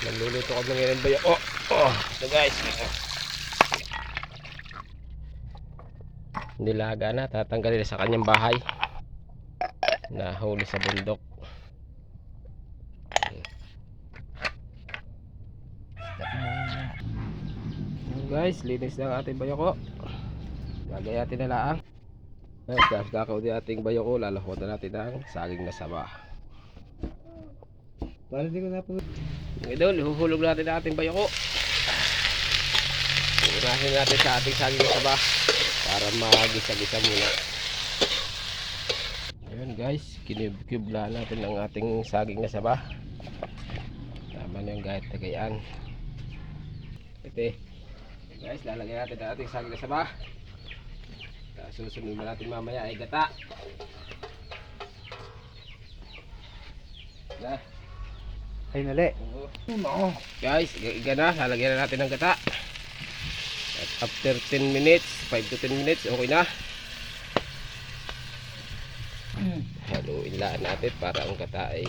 Magluluto kami ngayon bayo. Ito guys. Nilaga na, tatanggalin sa kanyang bahay. Nahuli sa bundok. Guys, linis na ang ating bayoko. Lagay natin na laang. Guys, dahil kakaw din ating bayoko, lalahot na natin ang saging na saba. Parang hindi ko napag... Mga idol, ihuhulog natin ang ating bayoko. Unahin natin sa ating saging na saba para magisa-gisa muna. Ayan guys, kinib-kibla natin ang ating saging na saba. Tama na yung gahit na gayaan. Ito guys, lalagyan natin ang ating saging na saba. Susunod na natin mamaya ay gata. Na. Ay nali. Guys, iga na, lalagyan na natin ng gata. At after 10 minutes, 5 to 10 minutes, okay na. Haluin lang natin para ang gata ay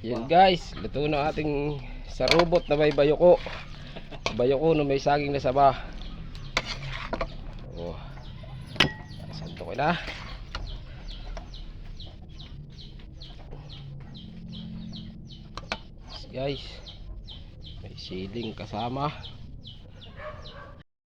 yan guys, luto na ating sarubot na may bayoko. Bayoko na may saging na saba. Santo ko na. Guys, may siling kasama.